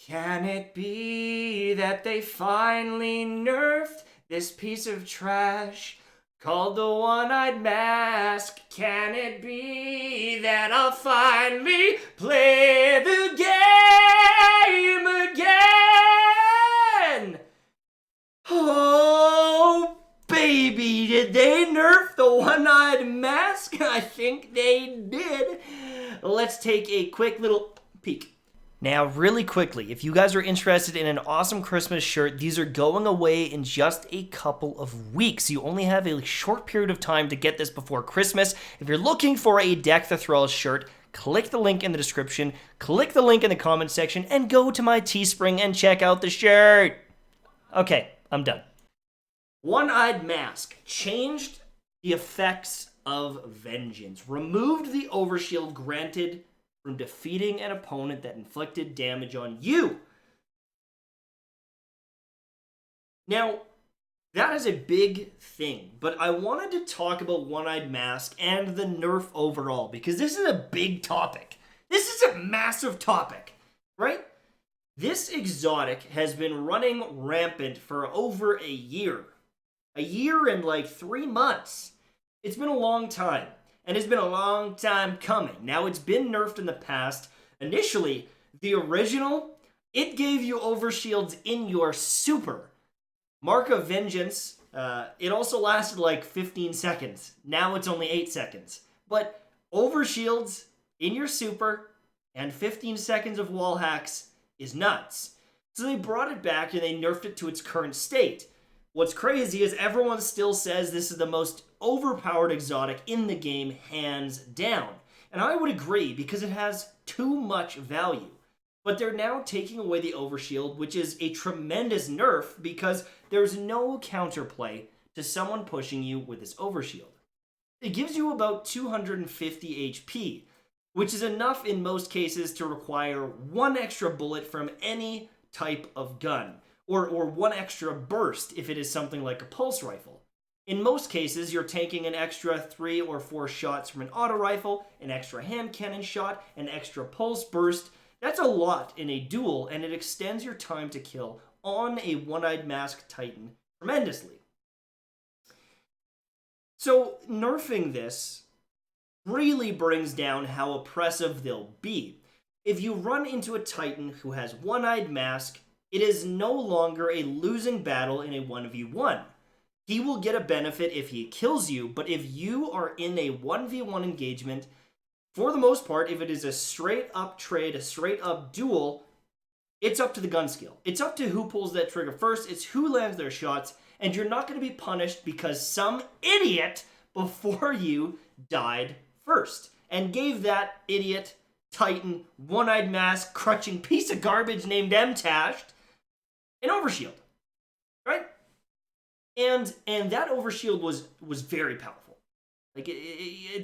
Can it be that they finally nerfed this piece of trash called the one-eyed mask? Can it be that I'll finally play the game again? Oh, baby, did they nerf the one-eyed mask? I think they did. Let's take a quick little peek. Now, really quickly, if you guys are interested in an awesome Christmas shirt, these are going away in just a couple of weeks. You only have a short period of time to get this before Christmas. If you're looking for a Deck the Thralls shirt, click the link in the description, click the link in the comment section, and go to my Teespring and check out the shirt. Okay, I'm done. One-eyed mask changed the effects of vengeance, removed the overshield granted from defeating an opponent that inflicted damage on you. Now, that is a big thing, but I wanted to talk about One-Eyed Mask and the nerf overall, because this is a big topic. This is a massive topic, right? This exotic has been running rampant for over a year. A year and like 3 months. It's been a long time. And it's been a long time coming. Now, it's been nerfed in the past. Initially, the original, it gave you overshields in your super. Mark of Vengeance, it also lasted like 15 seconds. Now it's only 8 seconds. But overshields in your super and 15 seconds of wall hacks is nuts. So they brought it back and they nerfed it to its current state. What's crazy is everyone still says this is the most overpowered exotic in the game, hands down. And I would agree, because it has too much value. But they're now taking away the overshield, which is a tremendous nerf, because there's no counterplay to someone pushing you with this overshield. It gives you about 250 HP, which is enough in most cases to require one extra bullet from any type of gun. Or one extra burst if it is something like a pulse rifle. In most cases, you're taking an extra 3 or 4 shots from an auto rifle, an extra hand cannon shot, an extra pulse burst. That's a lot in a duel, and it extends your time to kill on a One-Eyed Mask Titan tremendously. So, nerfing this really brings down how oppressive they'll be. If you run into a Titan who has One-Eyed Mask, it is no longer a losing battle in a 1v1. He will get a benefit if he kills you, but if you are in a 1v1 engagement, for the most part, if it is a straight up trade, a straight up duel, it's up to the gun skill. It's up to who pulls that trigger first, it's who lands their shots, and you're not going to be punished because some idiot before you died first, and gave that idiot Titan, One-Eyed Mask, crutching piece of garbage named M-Tashed an overshield, right? And that overshield was very powerful. Like,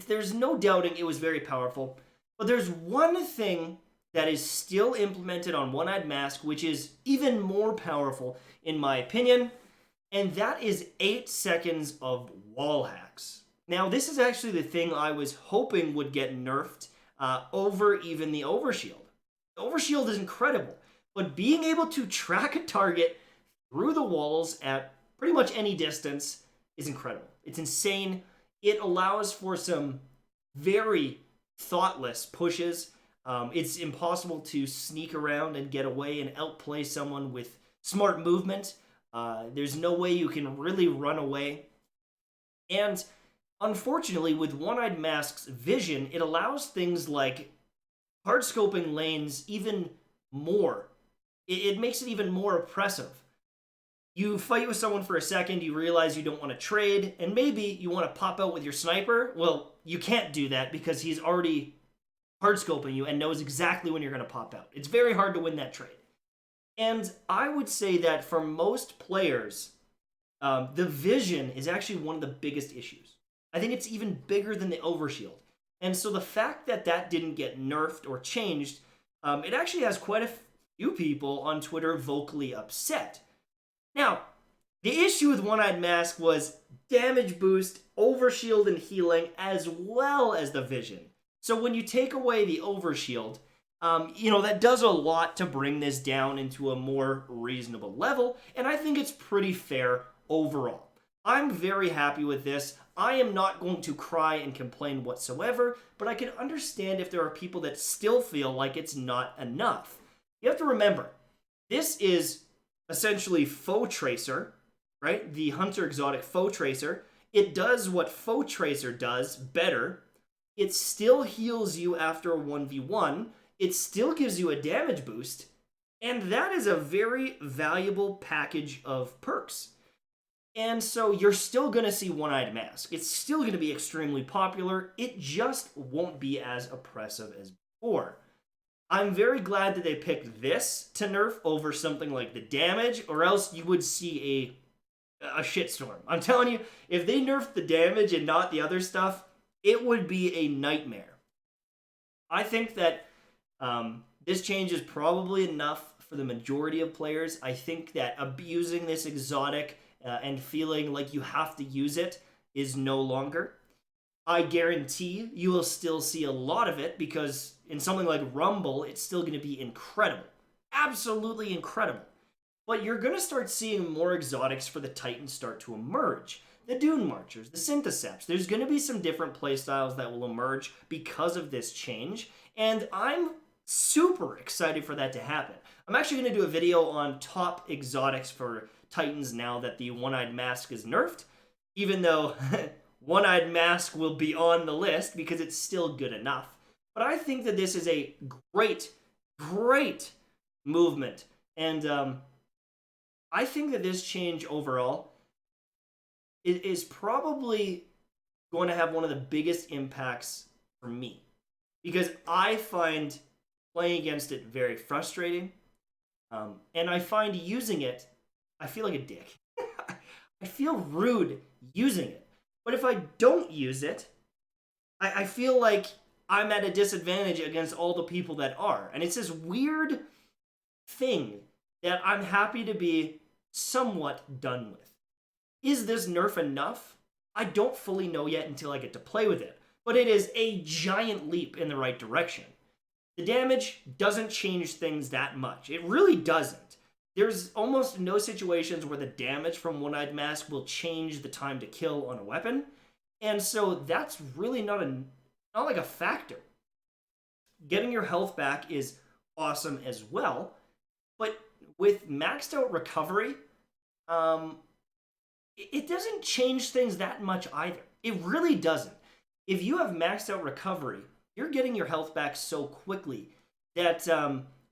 there's no doubting it was very powerful. But there's one thing that is still implemented on One-Eyed Mask, which is even more powerful, in my opinion, and that is 8 seconds of wall hacks. Now, this is actually the thing I was hoping would get nerfed over even the overshield. The overshield is incredible. But being able to track a target through the walls at pretty much any distance is incredible. It's insane. It allows for some very thoughtless pushes. It's impossible to sneak around and get away and outplay someone with smart movement. There's no way you can really run away. And unfortunately, with One-Eyed Mask's vision, it allows things like hard scoping lanes even more. It makes it even more oppressive. You fight with someone for a second, you realize you don't want to trade, and maybe you want to pop out with your sniper. Well, you can't do that because he's already hard-scoping you and knows exactly when you're going to pop out. It's very hard to win that trade. And I would say that for most players, the vision is actually one of the biggest issues. I think it's even bigger than the overshield. And so the fact that that didn't get nerfed or changed, it actually has quite a few people on Twitter vocally upset. Now, the issue with One-Eyed Mask was damage boost, overshield, and healing, as well as the vision. So when you take away the overshield, that does a lot to bring this down into a more reasonable level, and I think it's pretty fair overall. I'm very happy with this. I am not going to cry and complain whatsoever, but I can understand if there are people that still feel like it's not enough. You have to remember, this is essentially Faux Tracer, right? The Hunter Exotic Faux Tracer. It does what Faux Tracer does better. It still heals you after a 1v1. It still gives you a damage boost. And that is a very valuable package of perks. And so you're still going to see One-Eyed Mask. It's still going to be extremely popular. It just won't be as oppressive as before. I'm very glad that they picked this to nerf over something like the damage, or else you would see a shitstorm. I'm telling you, if they nerfed the damage and not the other stuff, it would be a nightmare. I think that this change is probably enough for the majority of players. I think that abusing this exotic and feeling like you have to use it is no longer. I guarantee you will still see a lot of it because in something like Rumble, it's still going to be incredible. Absolutely incredible. But you're going to start seeing more exotics for the Titans start to emerge. The Dune Marchers, the Syntheseps. There's going to be some different playstyles that will emerge because of this change. And I'm super excited for that to happen. I'm actually going to do a video on top exotics for Titans now that the One-Eyed Mask is nerfed, even though One-Eyed Mask will be on the list because it's still good enough. But I think that this is a great, great movement. And I think that this change overall is probably going to have one of the biggest impacts for me. Because I find playing against it very frustrating. And I find using it, I feel like a dick. I feel rude using it. But if I don't use it, I feel like I'm at a disadvantage against all the people that are. And it's this weird thing that I'm happy to be somewhat done with. Is this nerf enough? I don't fully know yet until I get to play with it. But it is a giant leap in the right direction. The damage doesn't change things that much. It really doesn't. There's almost no situations where the damage from One-Eyed Mask will change the time to kill on a weapon. And so that's really not like a factor. Getting your health back is awesome as well. But with maxed out recovery, it doesn't change things that much either. It really doesn't. If you have maxed out recovery, you're getting your health back so quickly that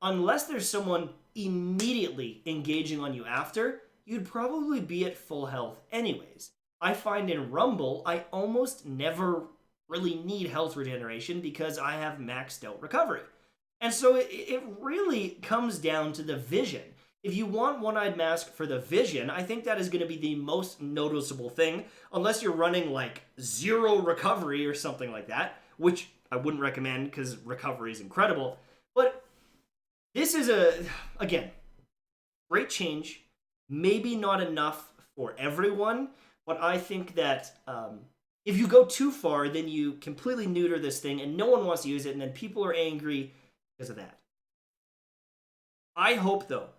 unless there's someone immediately engaging on you after, you'd probably be at full health anyways. I find in Rumble, I almost never really need health regeneration because I have maxed out recovery. And so it really comes down to the vision. If you want One-Eyed Mask for the vision, I think that is going to be the most noticeable thing, unless you're running like 0 recovery or something like that, which I wouldn't recommend because recovery is incredible. But this is again, great change. Maybe not enough for everyone, but I think that if you go too far, then you completely neuter this thing and no one wants to use it, and then people are angry because of that. I hope, though,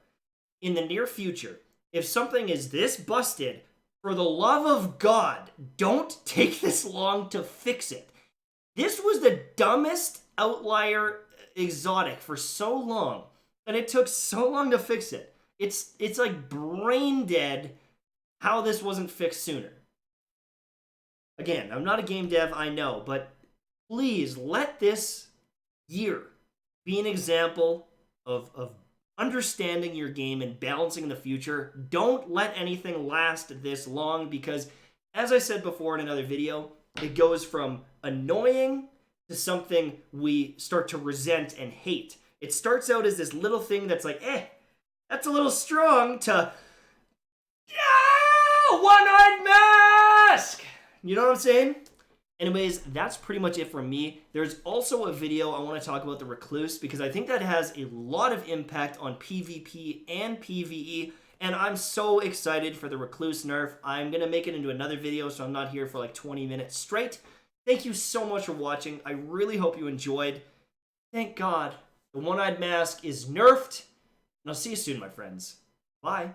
in the near future, if something is this busted, for the love of God, don't take this long to fix it. This was the dumbest outlier exotic for so long, and it took so long to fix it. It's like brain dead how this wasn't fixed sooner. Again, I'm not a game dev, I know, but please let this year be an example of understanding your game and balancing in the future. Don't let anything last this long because, as I said before in another video, it goes from annoying to something we start to resent and hate. It starts out as this little thing that's like, that's a little strong, to, One-Eyed Mask! You know what I'm saying? Anyways, that's pretty much it from me. There's also a video I want to talk about the Recluse because I think that has a lot of impact on PvP and PvE, and I'm so excited for the Recluse nerf. I'm going to make it into another video so I'm not here for like 20 minutes straight. Thank you so much for watching. I really hope you enjoyed. Thank God The one-eyed mask is nerfed, and I'll see you soon, my friends. Bye.